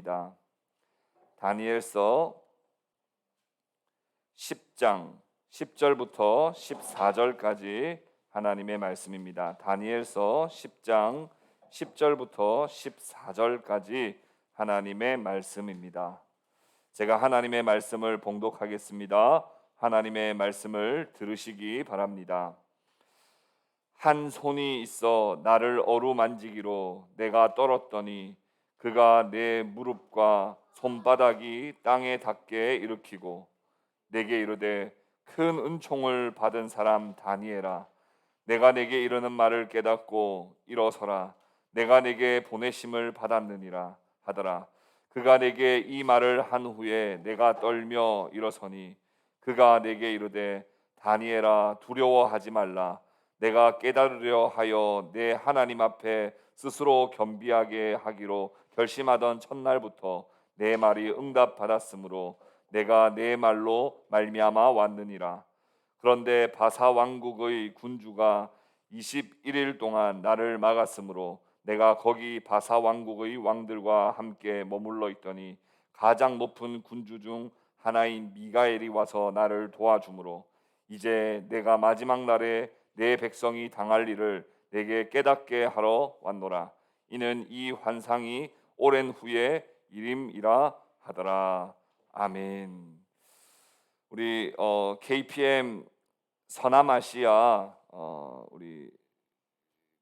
바랍니다. 다니엘서 10장 10절부터 14절까지 하나님의 말씀입니다. 다니엘서 10장 10절부터 14절까지 하나님의 말씀입니다. 제가 하나님의 말씀을 봉독하겠습니다. 하나님의 말씀을 들으시기 바랍니다. 한 손이 있어 나를 어루만지기로 내가 떨었더니 그가 내 무릎과 손바닥이 땅에 닿게 일으키고 내게 이르되 큰 은총을 받은 사람 다니엘아, 내가 내게 이르는 말을 깨닫고 일어서라. 내가 내게 보내심을 받았느니라 하더라. 그가 내게 이 말을 한 후에 내가 떨며 일어서니 그가 내게 이르되 다니엘아, 두려워하지 말라. 내가 깨달으려 하여 내 하나님 앞에 스스로 겸비하게 하기로 결심하던 첫날부터 내 말이 응답받았으므로 내가 내 말로 말미암아 왔느니라. 그런데 바사 왕국의 군주가 21일 동안 나를 막았으므로 내가 거기 바사 왕국의 왕들과 함께 머물러 있더니 가장 높은 군주 중 하나인 미가엘이 와서 나를 도와주므로 이제 내가 마지막 날에 내 백성이 당할 일을 내게 깨닫게 하러 왔노라. 이는 이 환상이 오랜 후의 일임이라 하더라. 아멘. 우리 KPM 서남아시아 우리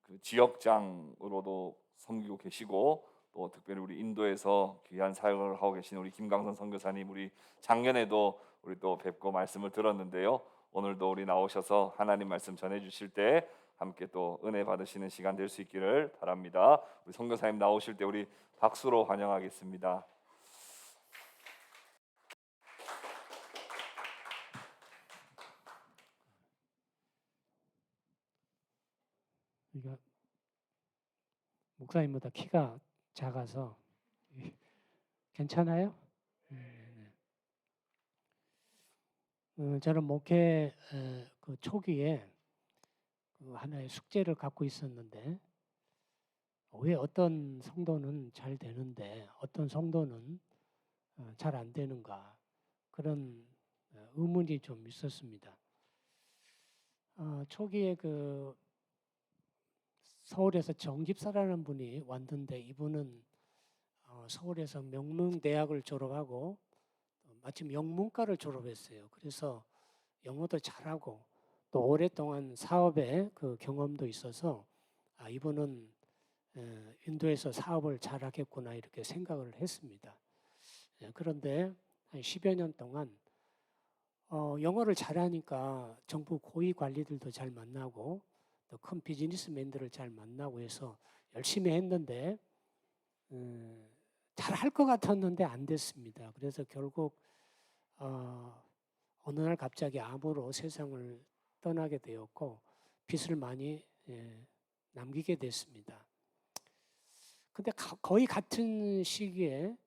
그 지역장으로도 섬기고 계시고 또 특별히 우리 인도에서 귀한 사역을 하고 계신 우리 김강선 선교사님, 우리 작년에도 우리 또 뵙고 말씀을 들었는데요. 오늘도 우리 나오셔서 하나님 말씀 전해 주실 때 함께 또 은혜 받으시는 시간 될 수 있기를 바랍니다. 우리 선교사님 나오실 때 우리 박수로 환영하겠습니다. 그러니까 목사님보다 키가 작아서 괜찮아요? 저는 목회 그 초기에 그 하나의 숙제를 갖고 있었는데 왜 어떤 성도는 잘 되는데 어떤 성도는 잘 안 되는가, 그런 의문이 좀 있었습니다. 초기에 그 서울에서 정집사라는 분이 왔는데 이분은 서울에서 명문대학을 졸업하고 마침 영문과를 졸업했어요. 그래서 영어도 잘하고 또 오랫동안 사업에 그 경험도 있어서 이분은 인도에서 사업을 잘하겠구나 이렇게 생각을 했습니다. 그런데 한 10여 년 동안 영어를 잘하니까 정부 고위 관리들도 잘 만나고 또 큰 비즈니스맨들을 잘 만나고 해서 열심히 했는데 잘할 것 같았는데 안 됐습니다. 그래서 결국 어느 날 갑자기 암으로 세상을 떠나게 되었고 빚을 많이 남기게 됐습니다. 근데 거의 같은 시기에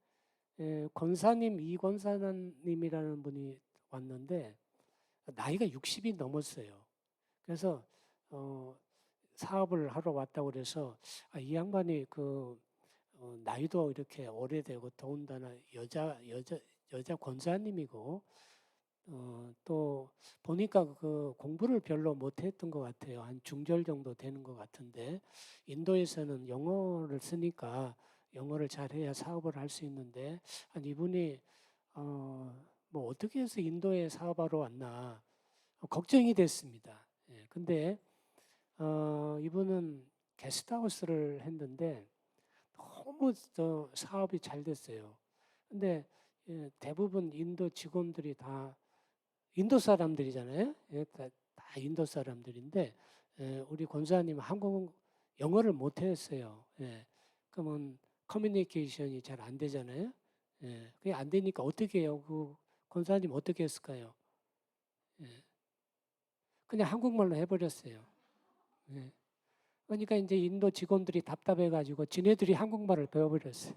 권사님 이권사님이라는 분이 왔는데 나이가 60이 넘었어요. 그래서 사업을 하러 왔다고 그래서 이 양반이 그 나이도 이렇게 오래되고 더군다나 여자 권사님이고 또 보니까 그 공부를 별로 못했던 것 같아요. 한 중졸 정도 되는 것 같은데 인도에서는 영어를 쓰니까 영어를 잘해야 사업을 할 수 있는데 이분이 뭐 어떻게 해서 인도에 사업하러 왔나 걱정이 됐습니다. 근데 이분은 게스트하우스를 했는데 너무 사업이 잘 됐어요. 근데 대부분 인도 직원들이 다 인도 사람들이잖아요. 다 인도 사람들인데 우리 권사님 한국 영어를 못했어요. 그러면 커뮤니케이션이 잘 안 되잖아요. 그게 안 되니까 어떻게 해요? 그 권사님 어떻게 했을까요? 그냥 한국말로 해버렸어요. 그러니까 이제 인도 직원들이 답답해가지고 지네들이 한국말을 배워버렸어요.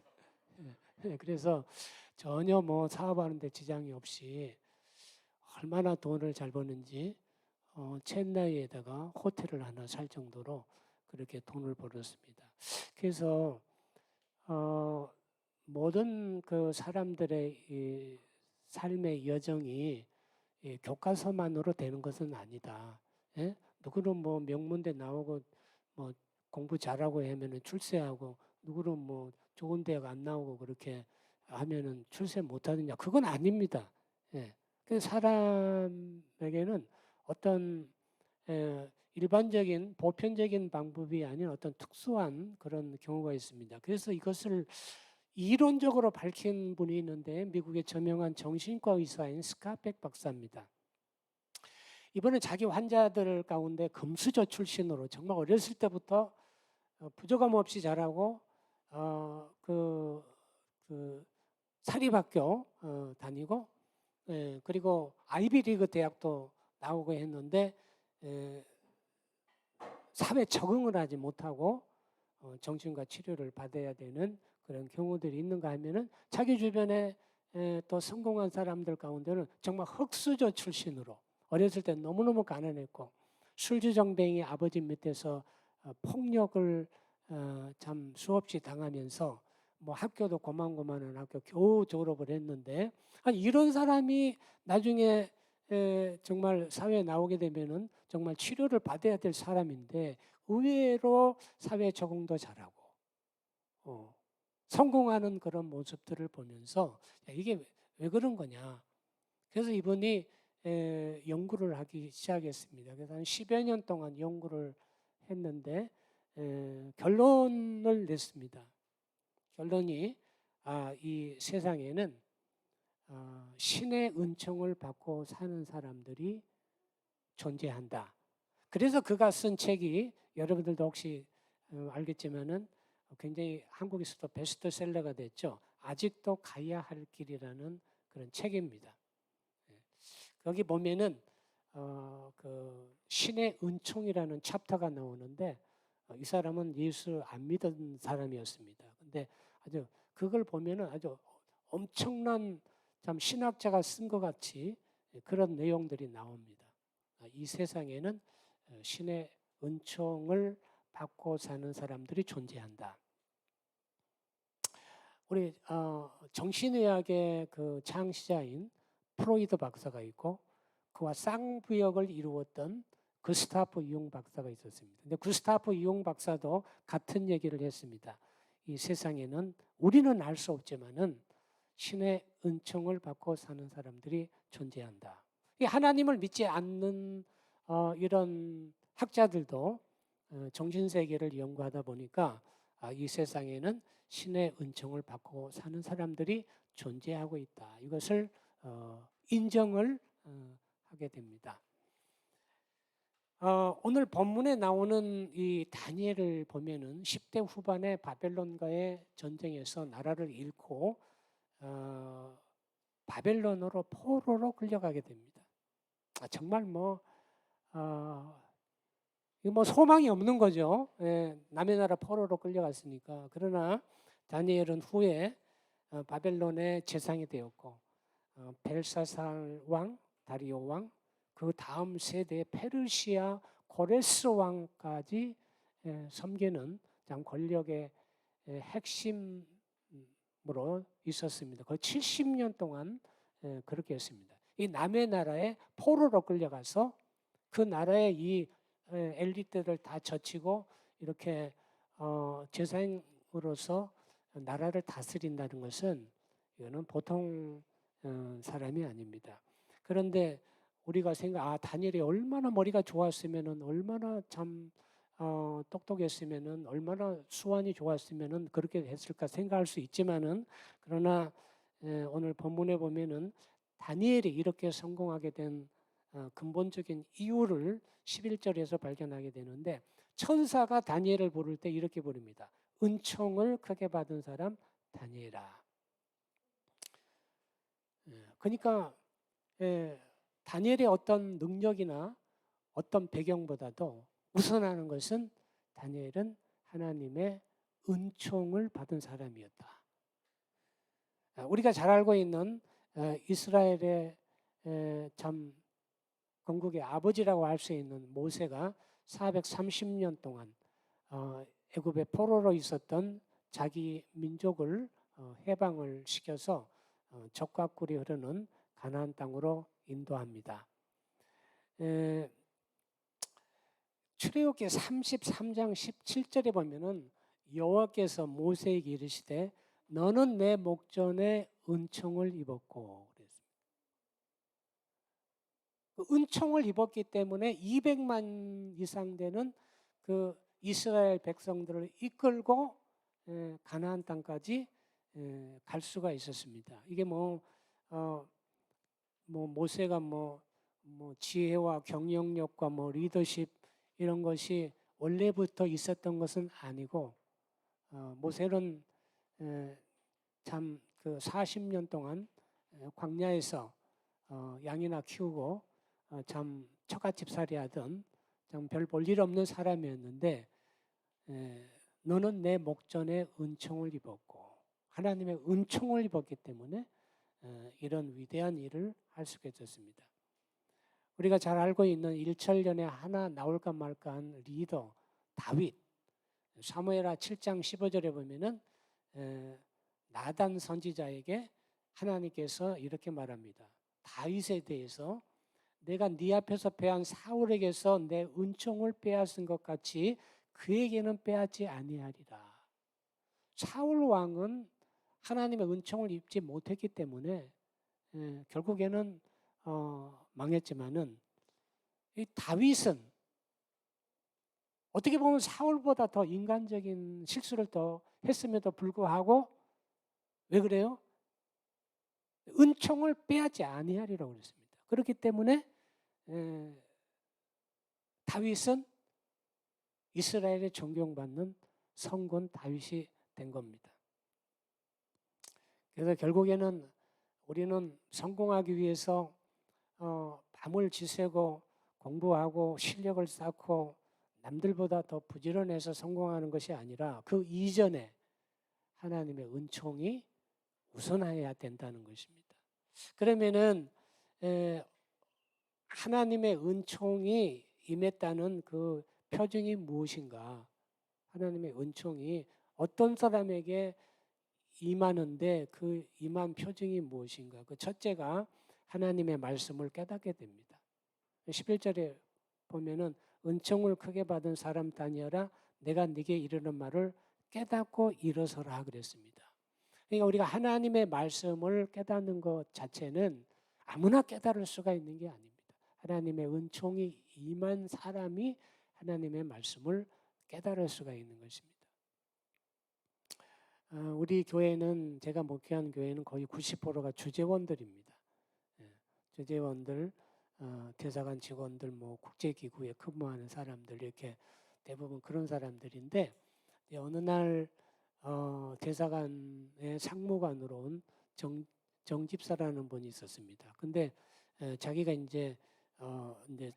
그래서 전혀 뭐 사업하는데 지장이 없이 얼마나 돈을 잘 버는지 첸나이에다가 호텔을 하나 살 정도로 그렇게 돈을 벌었습니다. 그래서 모든 그 사람들의 이 삶의 여정이 이 교과서만으로 되는 것은 아니다. 예? 누구는 뭐 명문대 나오고 뭐 공부 잘하고 하면은 출세하고, 누구는 뭐 좋은 대학 안 나오고 그렇게 하면은 출세 못하느냐? 그건 아닙니다. 예. 그 사람에게는 어떤 일반적인 보편적인 방법이 아닌 어떤 특수한 그런 경우가 있습니다. 그래서 이것을 이론적으로 밝힌 분이 있는데, 미국의 저명한 정신과 의사인 스카백 박사입니다. 이번에 자기 환자들 가운데 금수저 출신으로 정말 어렸을 때부터 부족함 없이 자라고 그 사립학교 다니고, 그리고 아이비리그 대학도 나오고 했는데 사회 적응을 하지 못하고 정신과 치료를 받아야 되는 그런 경우들이 있는가 하면은, 자기 주변에 또 성공한 사람들 가운데는 정말 흙수저 출신으로 어렸을 때 너무너무 가난했고, 술주정뱅이 아버지 밑에서 폭력을 참 수없이 당하면서 뭐 학교도 고만고만한 학교 겨우 졸업을 했는데, 이런 사람이 나중에 정말 사회에 나오게 되면은 정말 치료를 받아야 될 사람인데, 의외로 사회 적응도 잘하고 성공하는 그런 모습들을 보면서, 이게 왜 그런 거냐. 그래서 이분이 연구를 하기 시작했습니다. 그래서 한 10여 년 동안 연구를 했는데 결론을 냈습니다. 결론이 이 세상에는 신의 은총을 받고 사는 사람들이 존재한다. 그래서 그가 쓴 책이, 여러분들도 혹시 알겠지만은 굉장히 한국에서도 베스트셀러가 됐죠. 아직도 가야 할 길이라는 그런 책입니다. 거기 보면은 그 신의 은총이라는 챕터가 나오는데, 이 사람은 예수 안 믿은 사람이었습니다. 근데 아주 그걸 보면은 아주 엄청난 참 신학자가 쓴 것 같이 그런 내용들이 나옵니다. 이 세상에는 신의 은총을 받고 사는 사람들이 존재한다. 우리 정신의학의 그 창시자인 프로이드 박사가 있고, 그와 쌍부역을 이루었던 구스타프 융 박사가 있었습니다. 근데 구스타프 융 박사도 같은 얘기를 했습니다. 이 세상에는 우리는 알 수 없지만은 신의 은총을 받고 사는 사람들이 존재한다. 이 하나님을 믿지 않는 이런 학자들도 정신세계를 연구하다 보니까 이 세상에는 신의 은총을 받고 사는 사람들이 존재하고 있다. 이것을 인정을 하게 됩니다. 오늘 본문에 나오는 이 다니엘을 보면은 10대 후반에 바벨론과의 전쟁에서 나라를 잃고 바벨론으로 포로로 끌려가게 됩니다. 정말 뭐 소망이 없는 거죠. 남의 나라 포로로 끌려갔으니까. 그러나 다니엘은 후에 바벨론의 재상이 되었고, 벨사살 왕, 다리오 왕, 그 다음 세대의 페르시아 고레스 왕까지 섬기는 참 권력의 핵심으로 있었습니다. 거의 70년 동안 그렇게 했습니다. 이 남의 나라에 포로로 끌려가서 그 나라의 이 엘리트들 다 젖히고 이렇게 재상으로서 나라를 다스린다는 것은, 이거는 보통 사람이 아닙니다. 그런데 우리가 다니엘이 얼마나 머리가 좋았으면은, 얼마나 참 똑똑했으면은, 얼마나 수완이 좋았으면은 그렇게 했을까 생각할 수 있지만은, 그러나 오늘 본문에 보면은 다니엘이 이렇게 성공하게 된 근본적인 이유를 11절에서 발견하게 되는데, 천사가 다니엘을 부를 때 이렇게 부릅니다. 은총을 크게 받은 사람 다니엘아. 그러니까 다니엘의 어떤 능력이나 어떤 배경보다도 우선하는 것은, 다니엘은 하나님의 은총을 받은 사람이었다. 우리가 잘 알고 있는 이스라엘의 참 건국의 아버지라고 할 수 있는 모세가 430년 동안 애굽의 포로로 있었던 자기 민족을 해방을 시켜서 젖과 꿀이 흐르는 가나안 땅으로 인도합니다. 출애굽기 33장 17절에 보면은 여호와께서 모세에게 이르시되 너는 내 목전에 은총을 입었고 그랬습니다. 그 은총을 입었기 때문에 200만 이상 되는 그 이스라엘 백성들을 이끌고 가나안 땅까지 갈 수가 있었습니다. 이게 뭐 모세가 뭐 지혜와 경영력과 뭐 리더십 이런 것이 원래부터 있었던 것은 아니고 모세는 참 그 40년 동안 광야에서 양이나 키우고 참 처갓집살이 하던 참 별 볼 일 없는 사람이었는데 너는 내 목전에 은총을 입었고 하나님의 은총을 입었기 때문에 이런 위대한 일을 할 수가 있었습니다. 우리가 잘 알고 있는 일천년에 하나 나올까 말까 한 리더 다윗, 사무엘하 7장 15절에 보면은 나단 선지자에게 하나님께서 이렇게 말합니다. 다윗에 대해서 내가 네 앞에서 패한 사울에게서 내 은총을 빼앗은 것 같이 그에게는 빼앗지 아니하리라. 사울 왕은 하나님의 은총을 입지 못했기 때문에 결국에는 망했지만은 이 다윗은 어떻게 보면 사울보다 더 인간적인 실수를 더 했음에도 불구하고 왜 그래요? 은총을 빼앗지 아니하리라고 그랬습니다. 그렇기 때문에 다윗은 이스라엘의 존경받는 성군 다윗이 된 겁니다. 그래서 결국에는 우리는 성공하기 위해서 밤을 지새고 공부하고 실력을 쌓고 남들보다 더 부지런해서 성공하는 것이 아니라 그 이전에 하나님의 은총이 우선해야 된다는 것입니다. 그러면은 하나님의 은총이 임했다는 그 표징이 무엇인가? 하나님의 은총이 어떤 사람에게 임하는데 그 임한 표징이 무엇인가? 그 첫째가 하나님의 말씀을 깨닫게 됩니다. 11절에 보면은 은총을 크게 받은 사람 다니엘아 내가 네게 이르는 말을 깨닫고 일어서라 그랬습니다. 그러니까 우리가 하나님의 말씀을 깨닫는 것 자체는 아무나 깨달을 수가 있는 게 아닙니다. 하나님의 은총이 임한 사람이 하나님의 말씀을 깨달을 수가 있는 것입니다. 우리 교회는 제가 목회한 교회는 거의 90%가 주재원들입니다. 주재원들, 대사관 직원들, 뭐 국제기구에 근무하는 사람들 이렇게 대부분 그런 사람들인데 어느 날 대사관의 상무관으로 온 정집사라는 분이 있었습니다. 근데 자기가 이제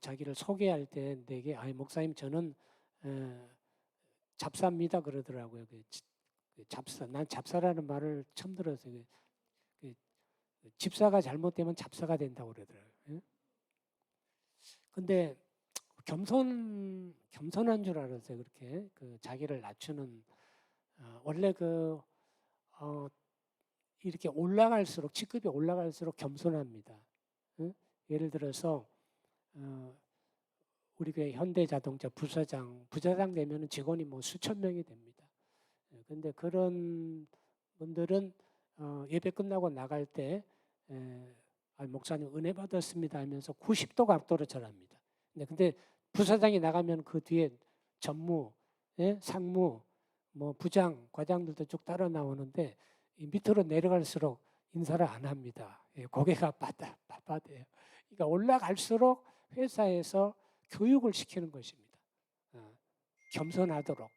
자기를 소개할 때 내게 목사님 저는 잡사입니다 그러더라고요. 잡사, 난 잡사라는 말을 처음 들었어요. 집사가 잘못되면 잡사가 된다고 그러더라고요. 근데 겸손한 줄 알았어요. 그렇게 그 자기를 낮추는 원래 이렇게 올라갈수록 직급이 올라갈수록 겸손합니다. 예를 들어서 우리 교회 현대자동차 부사장 되면은 직원이 뭐 수천 명이 됩니다. 근데 그런 분들은 예배 끝나고 나갈 때 목사님 은혜 받았습니다 하면서 90도 각도로 절합니다. 근데 부사장이 나가면 그 뒤에 전무, 상무, 뭐 부장, 과장들도 쭉 따라 나오는데 밑으로 내려갈수록 인사를 안 합니다. 고개가 빳빳해요. 그러니까 올라갈수록 회사에서 교육을 시키는 것입니다. 겸손하도록.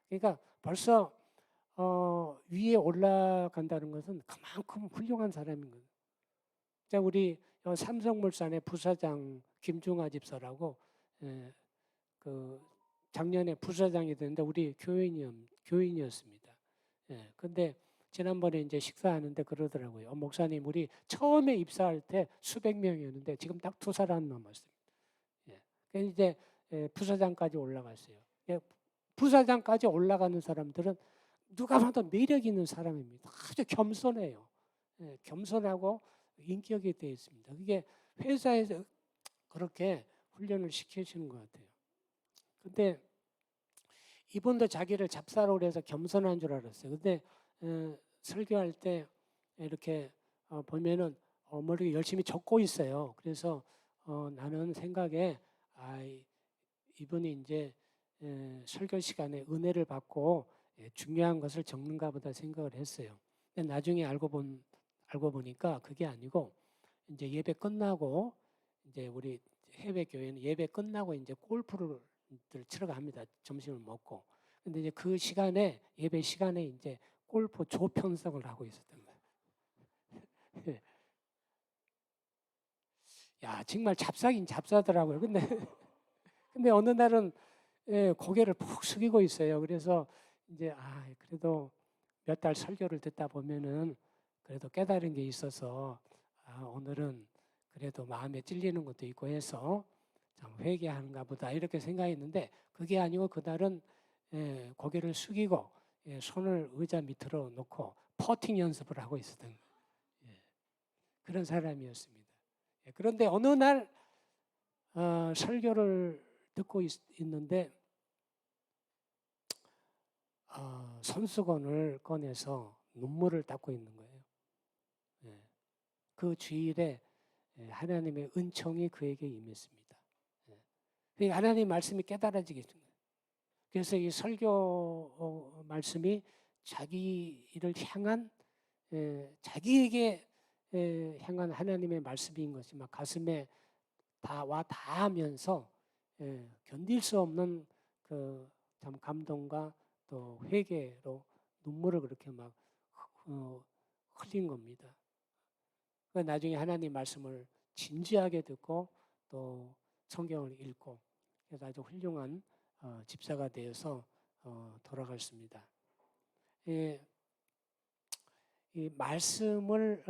그러니까 벌써 위에 올라간다는 것은 그만큼 훌륭한 사람인 거예요. 자, 우리 삼성물산의 부사장 김중하 집사라고 그 작년에 부사장이 됐는데 우리 교인이었습니다. 근데 지난번에 이제 식사하는데 그러더라고요. 목사님 우리 처음에 입사할 때 수백 명이었는데 지금 딱 2사람 넘었습니다. 그래서 이제 부사장까지 올라갔어요. 부사장까지 올라가는 사람들은 누가 봐도 매력 있는 사람입니다. 아주 겸손해요. 예, 겸손하고 인격이 되어 있습니다. 그게 회사에서 그렇게 훈련을 시켜주는 것 같아요. 근데 이분도 자기를 잡사로 해서 겸손한 줄 알았어요. 근데 설교할 때 이렇게 보면은 머리 열심히 적고 있어요. 그래서 나는 생각에 이분이 이제 설교 시간에 은혜를 받고 중요한 것을 적는가 보다 생각을 했어요. 근데 나중에 알고 보니까 그게 아니고 이제 예배 끝나고 이제 우리 해외 교회는 예배 끝나고 이제 골프를 치러 갑니다. 점심을 먹고. 근데 이제 그 시간에 예배 시간에 이제 골프 조편성을 하고 있었던 거예요. 야, 정말 잡사긴 잡사더라고요. 근데 어느 날은 고개를 푹 숙이고 있어요. 그래서 이제 그래도 몇 달 설교를 듣다 보면은 그래도 깨달은 게 있어서 오늘은 그래도 마음에 찔리는 것도 있고 해서 참 회개하는가 보다 이렇게 생각했는데 그게 아니고 그날은 고개를 숙이고 손을 의자 밑으로 놓고 퍼팅 연습을 하고 있었던 그런 사람이었습니다. 그런데 어느 날 설교를 듣고 있는데 손수건을 꺼내서 눈물을 닦고 있는 거예요. 그 주일에 하나님의 은총이 그에게 임했습니다. 그러니까 하나님 말씀이 깨달아지게 된 거예요. 그래서 이 설교 말씀이 자기를 향한 자기에게 향한 하나님의 말씀인 것이 막 가슴에 닿으면서 견딜 수 없는 그 참 감동과 또 회개로 눈물을 그렇게 막 흘린 겁니다. 나중에 하나님 말씀을 진지하게 듣고 또 성경을 읽고 그래서 아주 훌륭한 집사가 되어서 돌아갔습니다. 이 말씀을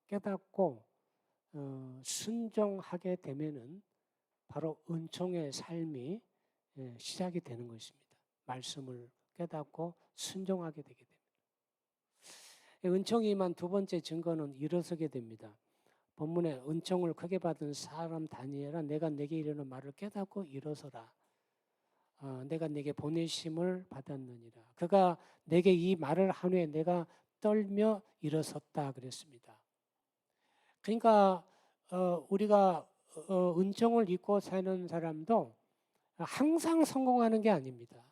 깨닫고 순종하게 되면은 바로 은총의 삶이 시작이 되는 것입니다. 말씀을 깨닫고 순종하게 되게 됩니다. 은총이 임한 두 번째 증거는 일어서게 됩니다. 본문에 은총을 크게 받은 사람 다니엘아 내가 내게 이르는 말을 깨닫고 일어서라. 내가 내게 보내심을 받았느니라. 그가 내게 이 말을 한 후에 내가 떨며 일어섰다 그랬습니다. 그러니까 우리가 은총을 입고 사는 사람도 항상 성공하는 게 아닙니다.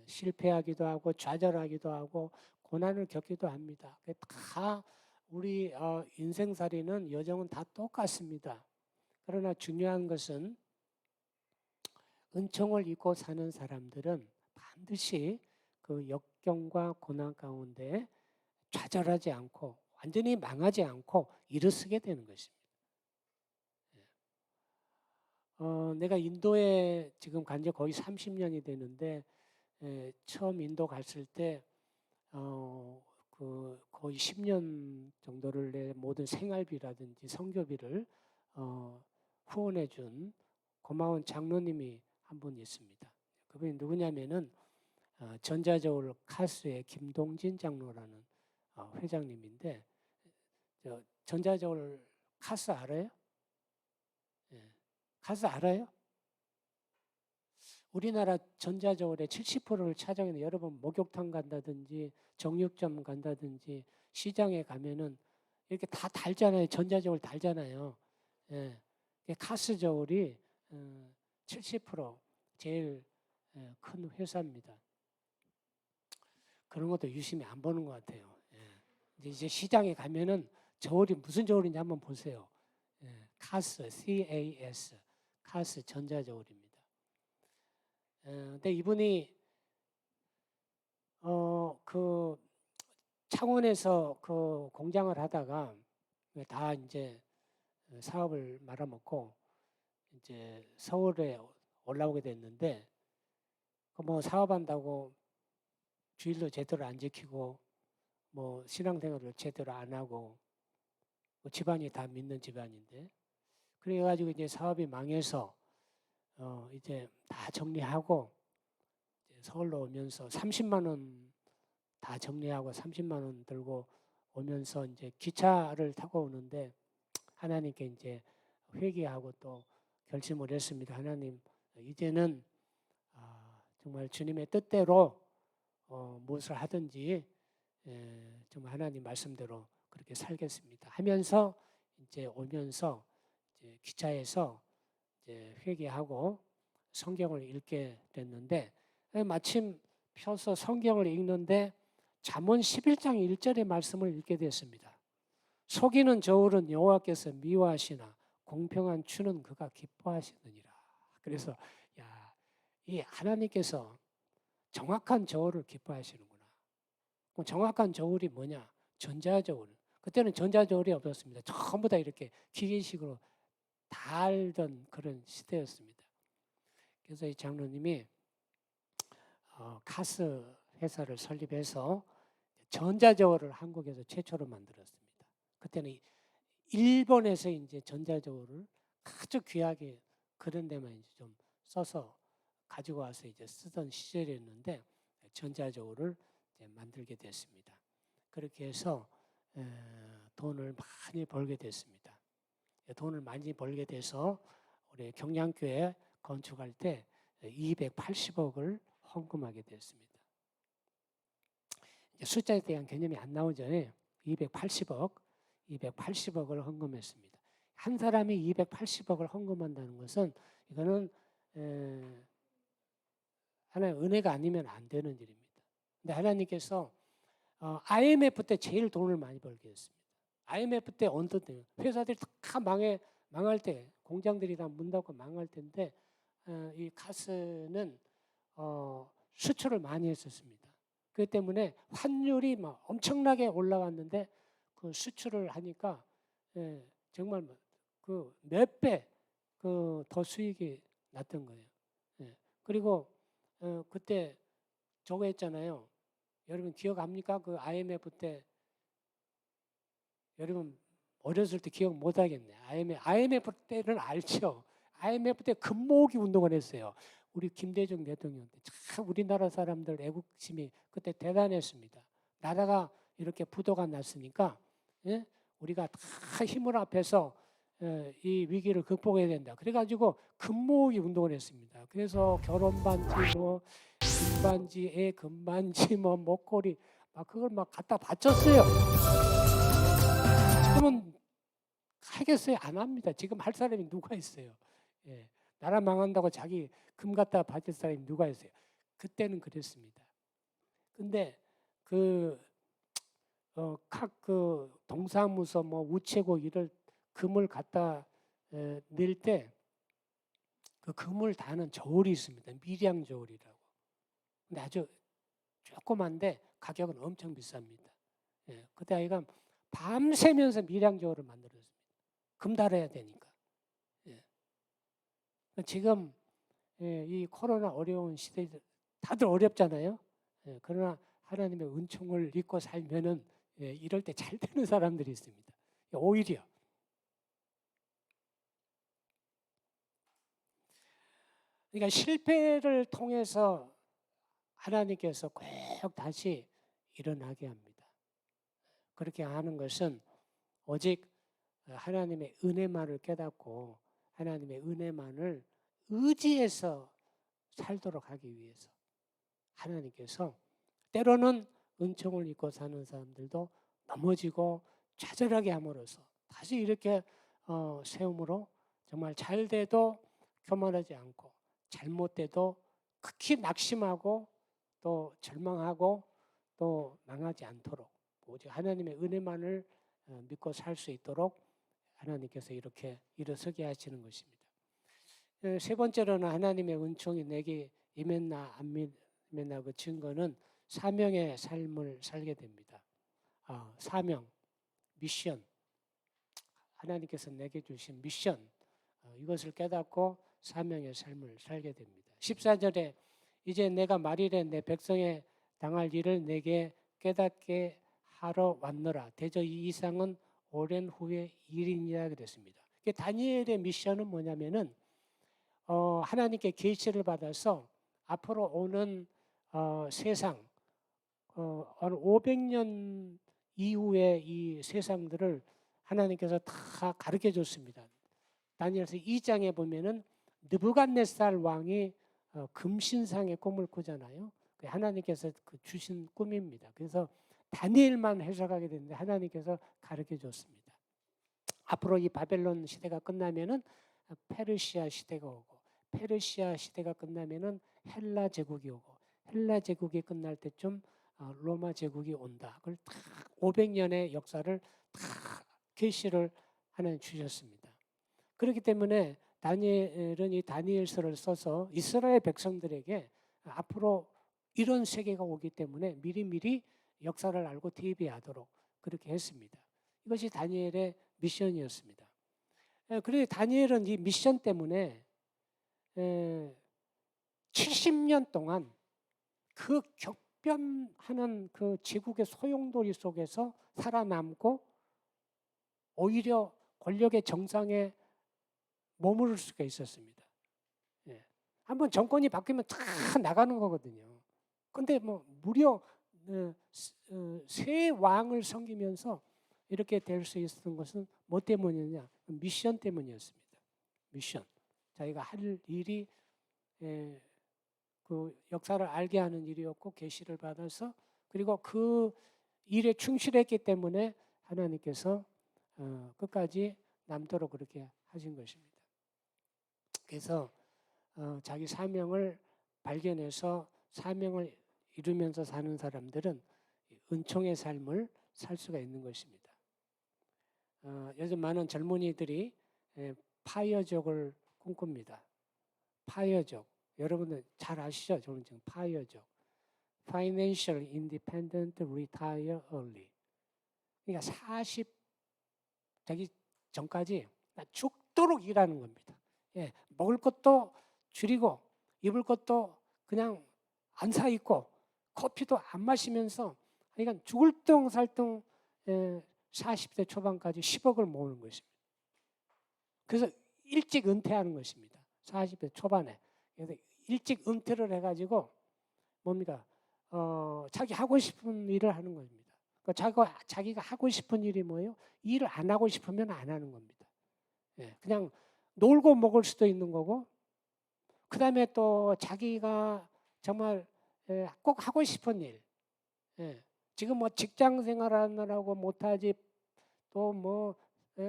실패하기도 하고 좌절하기도 하고 고난을 겪기도 합니다. 다 우리 인생살이는 여정은 다 똑같습니다. 그러나 중요한 것은 은총을 입고 사는 사람들은 반드시 그 역경과 고난 가운데 좌절하지 않고 완전히 망하지 않고 일어서게 되는 것입니다. 내가 인도에 지금 간 지 거의 30년이 되는데 처음 인도 갔을 때 그 거의 10년 정도를 내 모든 생활비라든지 선교비를 후원해 준 고마운 장로님이 한 분 있습니다. 그분이 누구냐면은 전자저울 카스의 김동진 장로라는 회장님인데 전자저울 카스 알아요? 카스 알아요? 우리나라 전자저울의 70%를 차지하는 여러분 목욕탕 간다든지 정육점 간다든지 시장에 가면은 이렇게 다 달잖아요. 전자저울 달잖아요. 카스 저울이 70% 제일 큰 회사입니다. 그런 것도 유심히 안 보는 것 같아요. 이제 시장에 가면은 저울이 무슨 저울인지 한번 보세요. 카스, CAS, 카스 전자저울입니다. 근데 이분이 그 창원에서 그 공장을 하다가 다 이제 사업을 말아먹고 이제 서울에 올라오게 됐는데 뭐 사업한다고 주일도 제대로 안 지키고 뭐 신앙생활을 제대로 안 하고 뭐 집안이 다 믿는 집안인데 그래가지고 이제 사업이 망해서 이제 다 정리하고 이제 서울로 오면서 30만 원 다 정리하고 30만 원 들고 오면서 이제 기차를 타고 오는데 하나님께 이제 회개하고 또 결심을 했습니다. 하나님, 이제는 정말 주님의 뜻대로 무엇을 하든지 정말 하나님 말씀대로 그렇게 살겠습니다. 하면서 이제 오면서 이제 기차에서 이제 회개하고 성경을 읽게 됐는데 마침 펴서 성경을 읽는데 잠언 11장 1절의 말씀을 읽게 됐습니다. 속이는 저울은 여호와께서 미워하시나 공평한 추는 그가 기뻐하시느니라. 그래서 이 하나님께서 정확한 저울을 기뻐하시는구나. 그럼 정확한 저울이 뭐냐? 전자저울. 그때는 전자저울이 없었습니다. 전부 다 이렇게 기계식으로 달던 그런 시대였습니다. 그래서 이 장로님이 카스 회사를 설립해서 전자저울을 한국에서 최초로 만들었습니다. 그때는 일본에서 이제 전자저울을 아주 귀하게 그런 데만 이제 좀 써서 가지고 와서 이제 쓰던 시절이었는데 전자저울을 이제 만들게 됐습니다. 그렇게 해서 돈을 많이 벌게 됐습니다. 돈을 많이 벌게 돼서 우리 경량교회 건축할 때 280억을 헌금하게 됐습니다. 숫자에 대한 개념이 안 나오죠. 280억을 헌금했습니다. 한 사람이 280억을 헌금한다는 것은 이거는 하나님의 은혜가 아니면 안 되는 일입니다. 근데 하나님께서 IMF 때 제일 돈을 많이 벌게 했습니다. IMF 때 언더드 회사들이 다 망할 때 공장들이 다 문 닫고 망할 때인데 이 카스는 수출을 많이 했었습니다. 그렇기 때문에 환율이 막 엄청나게 올라갔는데 그 수출을 하니까 정말 그 몇 배 그 더 수익이 났던 거예요. 그리고 그때 저거 했잖아요. 여러분 기억합니까? 그 IMF 때 여러분 어렸을 때 기억 못 하겠네. IMF 때는 알죠. IMF 때 금모으기 운동을 했어요. 우리 김대중 대통령 때 참 우리나라 사람들 애국심이 그때 대단했습니다. 나라가 이렇게 부도가 났으니까 우리가 다 힘을 합해서 이 위기를 극복해야 된다. 그래가지고 금모으기 운동을 했습니다. 그래서 결혼 반지, 뭐 금반지, 애 금반지, 뭐 목걸이 막 그걸 막 갖다 바쳤어요. 지금은 하겠어요? 안 합니다. 지금 할 사람이 누가 있어요? 나라 망한다고 자기 금 갖다 바칠 사람이 누가 있어요? 그때는 그랬습니다. 근데 각 동사무소 뭐 우체국 이럴 금을 갖다 낼 때 그 금을 다는 저울이 있습니다. 미량 저울이라고. 근데 아주 조그만데 가격은 엄청 비쌉니다. 그때 아이가 밤새면서 미량 저울을 만들었습니다. 금 달아야 되니까. 지금 이 코로나 어려운 시대에 다들 어렵잖아요. 그러나 하나님의 은총을 입고 살면은 이럴 때 잘 되는 사람들이 있습니다. 오히려 그러니까 실패를 통해서 하나님께서 꼭 다시 일어나게 합니다. 그렇게 하는 것은 오직 하나님의 은혜만을 깨닫고 하나님의 은혜만을 의지해서 살도록 하기 위해서 하나님께서 때로는 은총을 입고 사는 사람들도 넘어지고 좌절하게 함으로써 다시 이렇게 세움으로 정말 잘 돼도 교만하지 않고 잘못돼도 극히 낙심하고 또 절망하고 또 망하지 않도록 오직 하나님의 은혜만을 믿고 살 수 있도록 하나님께서 이렇게 일어서게 하시는 것입니다. 세 번째로는 하나님의 은총이 내게 임했나 안 임했나 그 증거는 사명의 삶을 살게 됩니다. 사명, 미션, 하나님께서 내게 주신 미션 이것을 깨닫고 사명의 삶을 살게 됩니다. 14절에 이제 내가 말이래 내 백성에 당할 일을 내게 깨닫게 하러 왔노라. 대저 이 이상은 오랜 후의 일이니라 그랬습니다. 다니엘의 미션은 뭐냐면은 하나님께 계시를 받아서 앞으로 오는 세상 한 500년 이후에 이 세상들을 하나님께서 다 가르쳐 줬습니다. 다니엘서 2장에 보면은 느부갓네살 왕이 금신상의 꿈을 꾸잖아요. 하나님께서 주신 꿈입니다. 그래서 다니엘만 해석하게 되는데 하나님께서 가르쳐 줬습니다. 앞으로 이 바벨론 시대가 끝나면은 페르시아 시대가 오고, 페르시아 시대가 끝나면은 헬라 제국이 오고, 헬라 제국이 끝날 때쯤 로마 제국이 온다. 그걸 다 500년의 역사를 다 계시를 하나님 주셨습니다. 그렇기 때문에 다니엘은 이 다니엘서를 써서 이스라엘 백성들에게 앞으로 이런 세계가 오기 때문에 미리미리 역사를 알고 대비하도록 그렇게 했습니다. 이것이 다니엘의 미션이었습니다. 그런데 다니엘은 이 미션 때문에 70년 동안 그 격변하는 그 제국의 소용돌이 속에서 살아남고 오히려 권력의 정상에 머무를 수가 있었습니다. 한번 정권이 바뀌면 다 나가는 거거든요. 근데 뭐 무려 세 왕을 섬기면서 이렇게 될 수 있었던 것은 뭐 때문이냐? 미션 때문이었습니다. 미션. 자기가 할 일이 그 역사를 알게 하는 일이었고 계시를 받아서 그리고 그 일에 충실했기 때문에 하나님께서 끝까지 남도록 그렇게 하신 것입니다. 그래서 자기 사명을 발견해서 사명을 이루면서 사는 사람들은 은총의 삶을 살 수가 있는 것입니다. 요즘 많은 젊은이들이 파이어족을 꿈꿉니다. 파이어족. 여러분들 잘 아시죠? 저는 지금 파이어족. Financial Independent Retire Early. 그러니까 40 되기 전까지 죽도록 일하는 겁니다. 먹을 것도 줄이고 입을 것도 그냥 안 사 입고 커피도 안 마시면서 그러니까 죽을 둥 살 둥 40대 초반까지 10억을 모으는 것입니다. 그래서 일찍 은퇴하는 것입니다. 40대 초반에. 그래서 일찍 은퇴를 해가지고 뭡니까? 자기 하고 싶은 일을 하는 겁니다. 자기가 하고 싶은 일이 뭐예요? 일을 안 하고 싶으면 안 하는 겁니다. 그냥 놀고 먹을 수도 있는 거고, 그 다음에 또 자기가 정말 꼭 하고 싶은 일, 지금 뭐 직장 생활하느라고 못하지, 또 뭐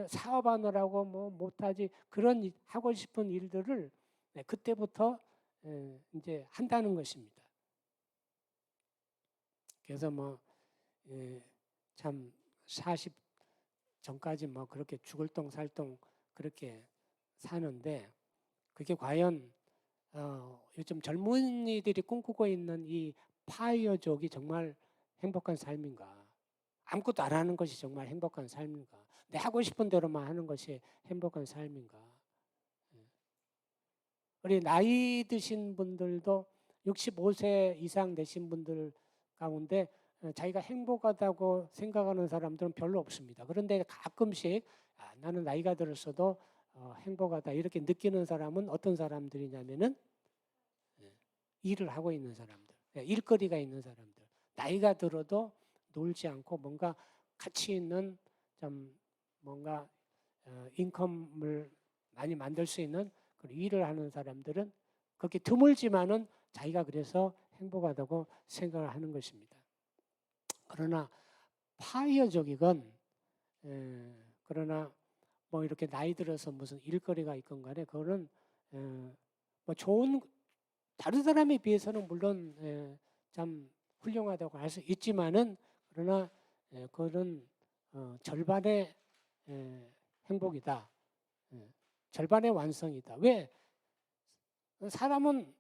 사업하느라고 뭐 못하지, 그런 하고 싶은 일들을 그때부터 이제 한다는 것입니다. 그래서 뭐 참 40 전까지 뭐 그렇게 죽을 똥 살 똥 그렇게 사는데 그게 과연 요즘 젊은이들이 꿈꾸고 있는 이 파이어족이 정말 행복한 삶인가? 아무것도 안 하는 것이 정말 행복한 삶인가? 내 하고 싶은 대로만 하는 것이 행복한 삶인가? 우리 나이 드신 분들도 65세 이상 되신 분들 가운데 자기가 행복하다고 생각하는 사람들은 별로 없습니다. 그런데 가끔씩 나는 나이가 들었어도 행복하다 이렇게 느끼는 사람은 어떤 사람들이냐면은 일을 하고 있는 사람들, 일거리가 있는 사람들, 나이가 들어도 놀지 않고 뭔가 가치 있는 좀 뭔가 인컴을 많이 만들 수 있는 그런 일을 하는 사람들은 그렇게 드물지만은 자기가 그래서 행복하다고 생각을 하는 것입니다. 그러나 파이어족이건 그러나 뭐 이렇게 나이 들어서 무슨 일거리가 있건 간에 그거는 뭐 좋은 다른 사람에 비해서는 물론 참 훌륭하다고 할 수 있지만은 그러나 그거는 절반의 행복이다. 절반의 완성이다. 왜? 사람은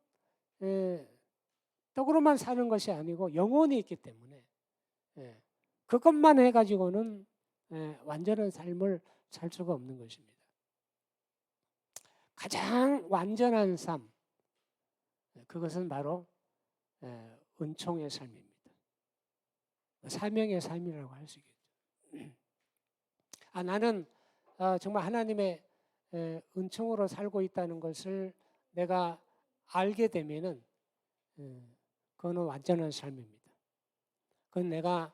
떡으로만 사는 것이 아니고 영혼이 있기 때문에 그것만 해가지고는 완전한 삶을 살 수가 없는 것입니다. 가장 완전한 삶, 그것은 바로 은총의 삶입니다. 사명의 삶이라고 할 수 있겠죠. 나는 정말 하나님의 은총으로 살고 있다는 것을 내가 알게 되면은 그거는 완전한 삶입니다. 그건 내가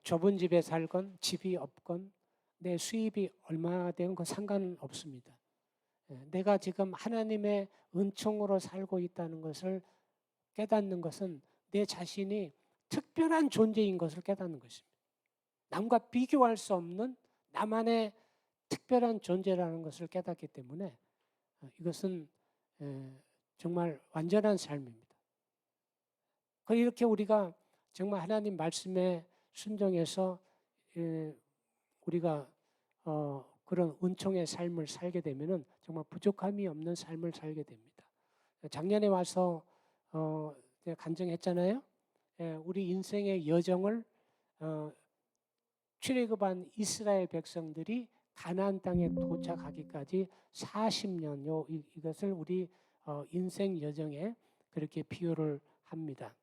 좁은 집에 살건 집이 없건 내 수입이 얼마나 되건 그 상관은 없습니다. 내가 지금 하나님의 은총으로 살고 있다는 것을 깨닫는 것은 내 자신이 특별한 존재인 것을 깨닫는 것입니다. 남과 비교할 수 없는 나만의 특별한 존재라는 것을 깨닫기 때문에 이것은 정말 완전한 삶입니다. 이렇게 우리가 정말 하나님 말씀에 순종해서 우리가 그런 은총의 삶을 살게 되면은 정말 부족함이 없는 삶을 살게 됩니다. 작년에 와서 제가 간증했잖아요. 우리 인생의 여정을 출애굽한 이스라엘 백성들이 가나안 땅에 도착하기까지 40년 이것을 우리 인생 여정에 그렇게 비유를 합니다.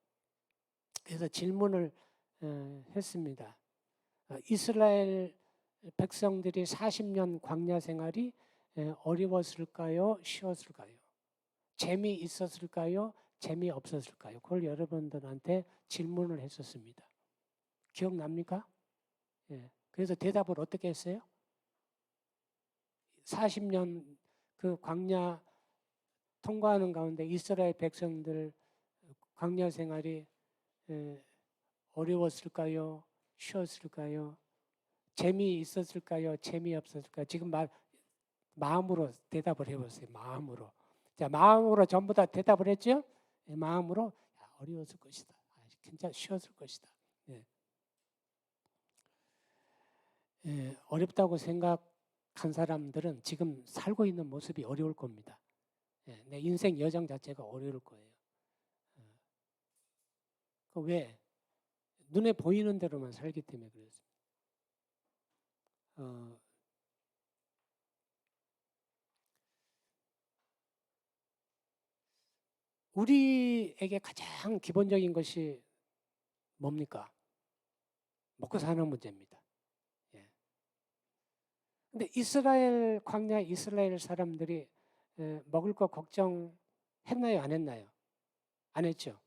그래서 질문을 했습니다. 이스라엘 백성들이 40년 광야 생활이 어려웠을까요? 쉬웠을까요? 재미있었을까요? 재미없었을까요? 그걸 여러분들한테 질문을 했었습니다. 기억납니까? 그래서 대답을 어떻게 했어요? 40년 그 광야 통과하는 가운데 이스라엘 백성들 광야 생활이 어려웠을까요? 쉬웠을까요? 재미있었을까요? 재미없었을까요? 지금 마음으로 대답을 해보세요. 마음으로. 자, 마음으로 전부 다 대답을 했죠? 마음으로 어려웠을 것이다. 진짜 쉬웠을 것이다. 어렵다고 생각한 사람들은 지금 살고 있는 모습이 어려울 겁니다. 내 인생 여정 자체가 어려울 거예요. 왜? 눈에 보이는 대로만 살기 때문에 그렇습니다. 우리에게 가장 기본적인 것이 뭡니까? 먹고 사는 문제입니다. 근데 이스라엘 광야 이스라엘 사람들이 먹을 거 걱정했나요? 안 했나요? 안 했죠.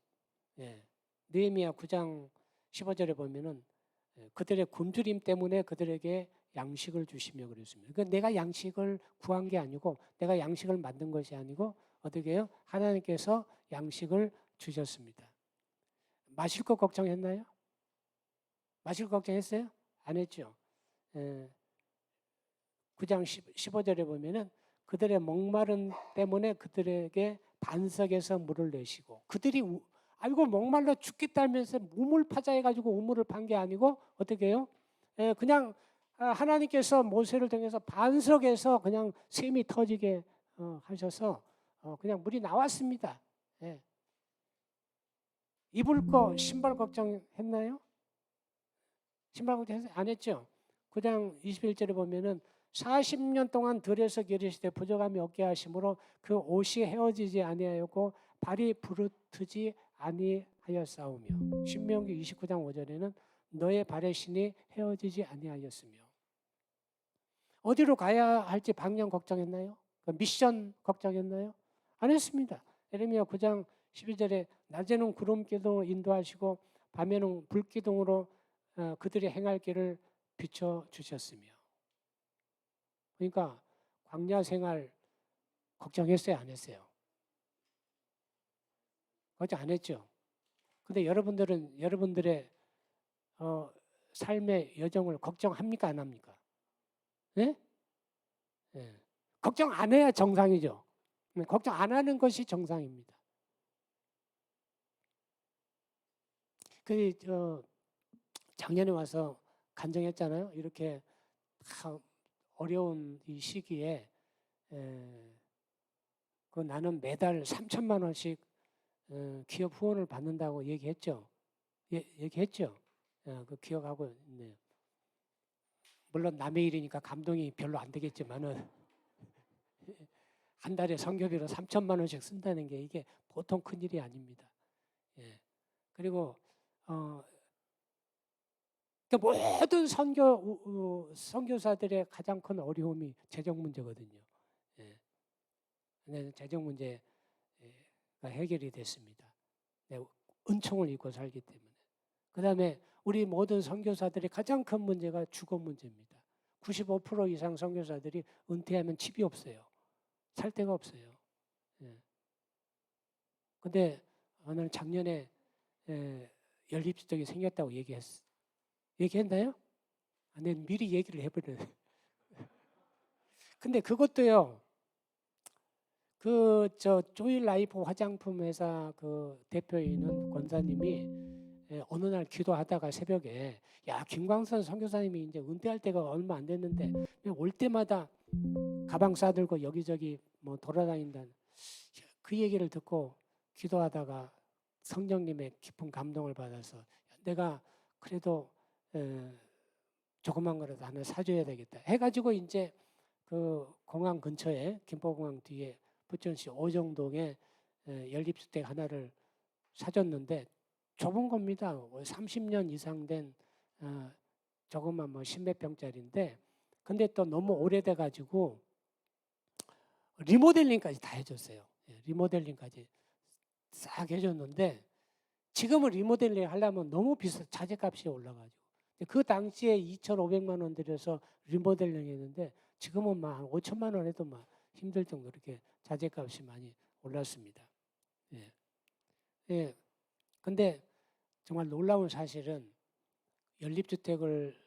느헤미야 9장 15절에 보면은 그들의 굶주림 때문에 그들에게 양식을 주시며 그랬습니다. 그러니까 내가 양식을 구한 게 아니고 내가 양식을 만든 것이 아니고 어떻게 해요? 하나님께서 양식을 주셨습니다. 마실 거 걱정했나요? 마실 거 걱정했어요? 안 했죠. 9장 15절에 보면은 그들의 목마름 때문에 그들에게 반석에서 물을 내시고 그들이 아이고 목말라 죽겠다면서 우물 파자 해가지고 우물을 판 게 아니고 어떻게 해요? 그냥 하나님께서 모세를 통해서 반석에서 그냥 샘이 터지게 하셔서 그냥 물이 나왔습니다. 입을 거 신발 걱정했나요? 신발 걱정 안 했죠? 9장 21절에 보면은 40년 동안 들에서 기르시되 부족함이 없게 하심으로 그 옷이 헤어지지 아니하였고 발이 부르트지 아니하였사오며 신명기 29장 5절에는 너의 발의 신이 헤어지지 아니하였으며 어디로 가야 할지 방향 걱정했나요? 미션 걱정했나요? 안 했습니다. 예레미야 9장 12절에 낮에는 구름 기둥으로 인도하시고 밤에는 불 기둥으로 그들이 행할 길을 비춰 주셨으며 그러니까 광야 생활 걱정했어요? 안 했어요? 걱정 안 했죠? 근데 여러분들의 삶의 여정을 걱정합니까? 안 합니까? 네? 네. 걱정 안 해야 정상이죠. 걱정 안 하는 것이 정상입니다. 작년에 와서 간증했잖아요. 이렇게 어려운 이 시기에 나는 매달 3천만 원씩 기업 후원을 받는다고 얘기했죠. 얘기했죠. 그 기억하고 있네요. 물론 남의 일이니까 감동이 별로 안 되겠지만은 한 달에 선교비로 3천만 원씩 쓴다는 게 이게 보통 큰 일이 아닙니다. 그리고 모든 선교사들의 가장 큰 어려움이 재정 문제거든요. 근데 재정 문제가 해결이 됐습니다. 은총을 입고 살기 때문에. 그 다음에 우리 모든 선교사들의 가장 큰 문제가 주거 문제입니다. 95% 이상 선교사들이 은퇴하면 집이 없어요. 살 데가 없어요. 예. 근데 오늘 작년에 연립주택이 생겼다고 얘기했나요? 내 미리 얘기를 해버렸네. 근데 그것도요. 조일 라이프 화장품 회사 그 대표이는 권사님이 어느 날 기도하다가 새벽에 야 김광선 선교사님이 이제 은퇴할 때가 얼마 안 됐는데 올 때마다 가방 싸들고 여기저기 뭐 돌아다닌다는 그 얘기를 듣고 기도하다가 성령님의 깊은 감동을 받아서 내가 그래도 조그만 거라도 하나 사줘야 되겠다 해가지고 이제 그 공항 근처에 김포공항 뒤에 부천시 오정동에 연립주택 하나를 사줬는데 좁은 겁니다. 30년 이상 된 조그만 뭐 10몇 평짜리인데 근데 또 너무 오래돼 가지고 리모델링까지 다 해줬어요. 리모델링까지 싹 해줬는데 지금은 리모델링 하려면 너무 비싸 자재값이 올라가지고 그 당시에 2,500만 원 들여서 리모델링 했는데 지금은 막 한 5천만 원 해도 막 힘들 정도로 이렇게 자재값이 많이 올랐습니다. 예. 예. 근데 정말 놀라운 사실은 연립주택을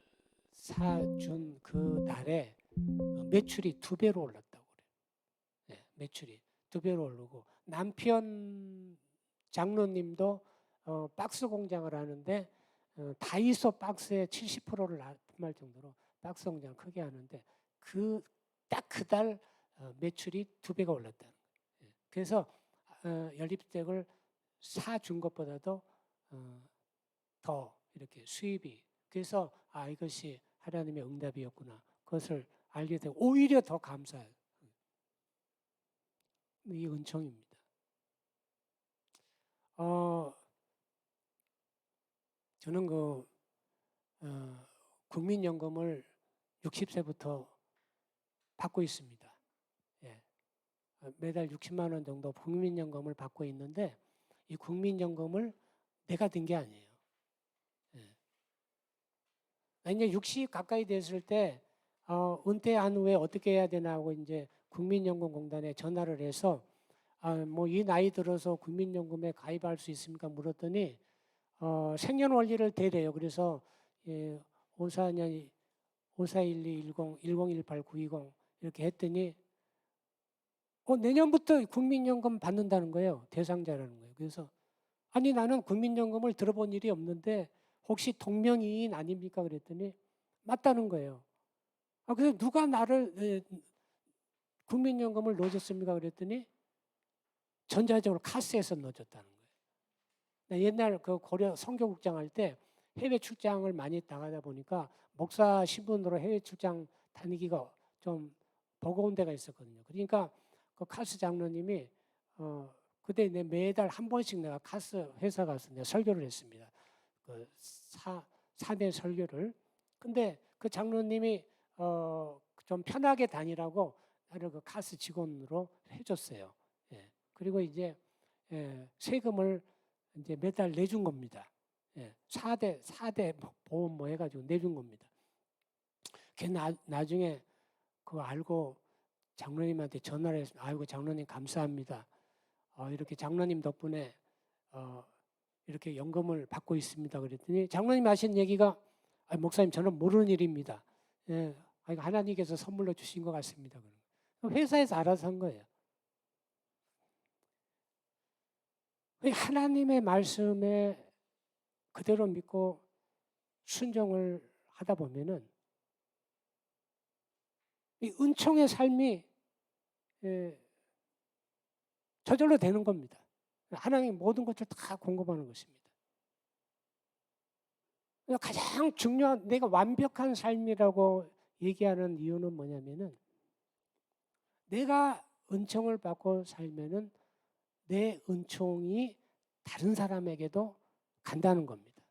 사준 그 달에 매출이 2배로 올랐다고 그래요. 예. 매출이 2배로 오르고 남편 장로님도 박스 공장을 하는데 다이소 박스의 70%를 납품할 정도로 박스 공장을 크게 하는데 딱 그 달 매출이 2배가 올랐다는 거예요. 그래서 연립주택을 사준 것보다도 더 이렇게 수입이 그래서 이것이 하나님의 응답이었구나 그것을 알게 되고 오히려 더 감사해요. 이 은총입니다. 저는 국민연금을 60세부터 받고 있습니다. 예. 매달 60만 원 정도 국민연금을 받고 있는데 이 국민연금을 내가 든 게 아니에요. 예. 이제 60 가까이 됐을 때 은퇴한 후에 어떻게 해야 되나 하고 이제 국민연금공단에 전화를 해서 뭐 이 나이 들어서 국민연금에 가입할 수 있습니까? 물었더니 생년월일을 대래요. 그래서 54년 5412 1018 920 이렇게 했더니 내년부터 국민연금 받는다는 거예요. 대상자라는 거예요. 그래서 아니 나는 국민연금을 들어본 일이 없는데 혹시 동명이인 아닙니까? 그랬더니 맞다는 거예요. 그래서 누가 나를 국민연금을 넣어줬습니까? 그랬더니 전자적으로 카스에서 넣어줬다는 거예요. 옛날 그 고려 선교국장 할 때 해외 출장을 많이 나가다 보니까 목사 신분으로 해외 출장 다니기가 좀 버거운 데가 있었거든요. 그러니까 그 카스 장로님이 그때 매달 한 번씩 내가 카스 회사 가서 내가 설교를 했습니다. 그 사내 설교를. 근데 그 장로님이 좀 편하게 다니라고 나를 그 카스 직원으로 해줬어요. 예. 그리고 이제 세금을 이제 매달 내준 겁니다. 예. 4대 보험 뭐 해가지고 내준 겁니다. 걔 나중에 그거 알고 장로님한테 전화를 해서 아이고 장로님 감사합니다. 이렇게 장로님 덕분에 이렇게 연금을 받고 있습니다. 그랬더니 장로님 하신 얘기가 목사님 저는 모르는 일입니다. 예. 하나님께서 선물로 주신 것 같습니다. 회사에서 알아서 한 거예요. 하나님의 말씀에 그대로 믿고 순종을 하다 보면은 이 은총의 삶이 저절로 되는 겁니다. 하나님 모든 것을 다 공급하는 것입니다. 가장 중요한 내가 완벽한 삶이라고 얘기하는 이유는 뭐냐면은 내가 은총을 받고 살면은 내 은총이 다른 사람에게도 간다는 겁니다.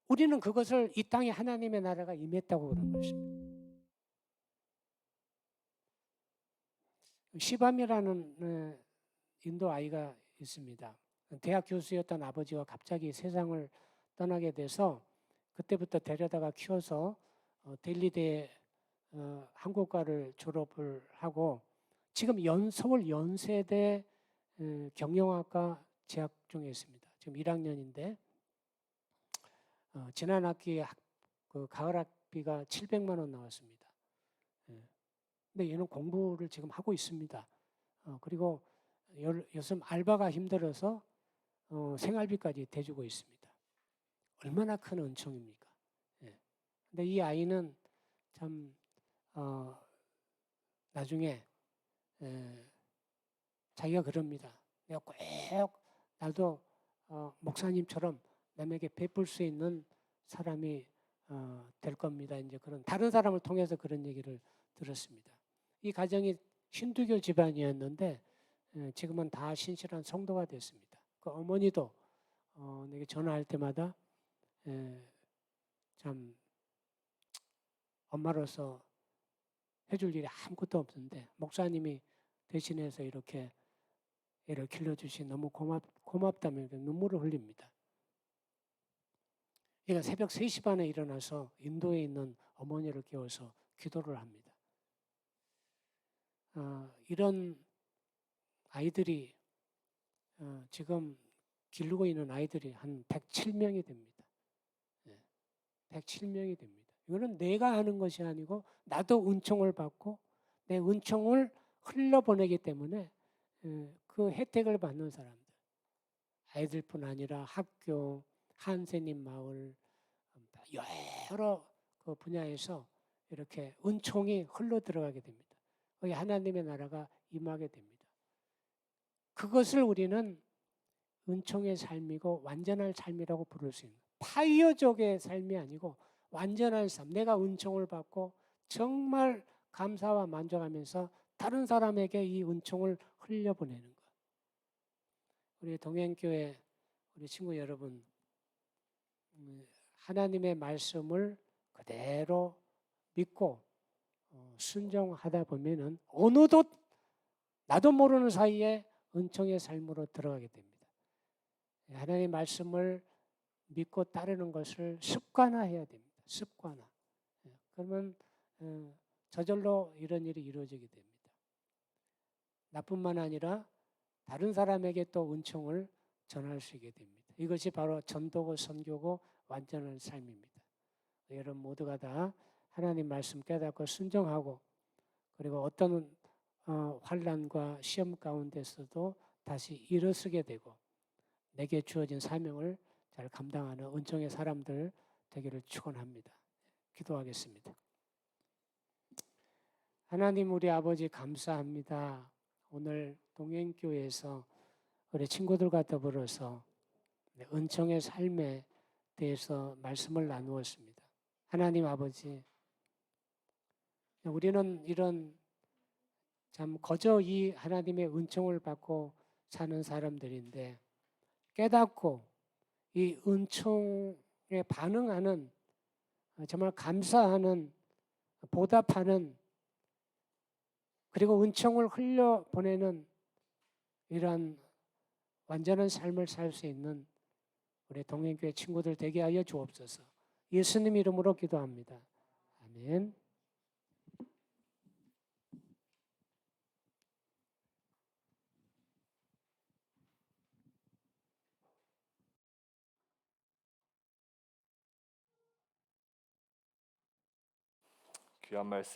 우리는 그것을 이 땅에 하나님의 나라가 임했다고 그런 것입니다. 시밤이라는 인도 아이가 있습니다. 대학 교수였던 아버지가 갑자기 세상을 떠나게 돼서 그때부터 데려다가 키워서 델리대 한국과를 졸업을 하고 지금 서울 연세대 경영학과 재학 중에 있습니다. 지금 1학년인데 지난 학기에 그 가을 학비가 700만 원 나왔습니다. 근데 얘는 공부를 지금 하고 있습니다. 그리고 요즘 알바가 힘들어서 생활비까지 대주고 있습니다. 얼마나 큰 은총입니까? 근데 이 아이는 참 나중에 자기가 그럽니다. 내가 꼭 나도 목사님처럼 남에게 베풀 수 있는 사람이 될 겁니다. 이제 그런 다른 사람을 통해서 그런 얘기를 들었습니다. 이 가정이 힌두교 집안이었는데 지금은 다 신실한 성도가 됐습니다. 그 어머니도 내게 전화할 때마다 참 엄마로서 해줄 일이 아무것도 없는데 목사님이 대신해서 이렇게 애를 길러주시 너무 고맙다며 눈물을 흘립니다. 얘가 새벽 3시 반에 일어나서 인도에 있는 어머니를 깨워서 기도를 합니다. 이런 아이들이 지금 기르고 있는 아이들이 한 107명이 됩니다. 107명이 됩니다. 이거는 내가 하는 것이 아니고 나도 은총을 받고 내 은총을 흘려보내기 때문에 그 혜택을 받는 사람들. 아이들뿐 아니라 학교, 한세님 마을 여러 그 분야에서 이렇게 은총이 흘러 들어가게 됩니다. 거기 하나님의 나라가 임하게 됩니다. 그것을 우리는 은총의 삶이고 완전한 삶이라고 부를 수 있는 파이어족의 삶이 아니고 완전한 삶. 내가 은총을 받고 정말 감사와 만족하면서 다른 사람에게 이 은총을 흘려보내는 것. 우리 동행교회 우리 친구 여러분 하나님의 말씀을 그대로 믿고 순종하다 보면은 어느덧 나도 모르는 사이에 은총의 삶으로 들어가게 됩니다. 하나님의 말씀을 믿고 따르는 것을 습관화해야 됩니다. 습관화. 그러면 저절로 이런 일이 이루어지게 됩니다. 나뿐만 아니라 다른 사람에게 또 은총을 전할 수 있게 됩니다. 이것이 바로 전도고 선교고 완전한 삶입니다. 여러분 모두가 다 하나님 말씀 깨닫고 순종하고 그리고 어떤 환난과 시험 가운데서도 다시 일어서게 되고 내게 주어진 사명을 잘 감당하는 은총의 사람들 되기를 축원합니다. 기도하겠습니다. 하나님 우리 아버지 감사합니다. 오늘 동행교회에서 우리 친구들과 더불어서 은총의 삶에 대해서 말씀을 나누었습니다. 하나님 아버지, 우리는 이런 참 거저 이 하나님의 은총을 받고 사는 사람들인데 깨닫고 이 은총에 반응하는 정말 감사하는 보답하는 그리고 은총을 흘려보내는 이러한 완전한 삶을 살 수 있는 우리 동행교회 친구들 되게 하여 주옵소서. 예수님 이름으로 기도합니다. 아멘. 귀한 말씀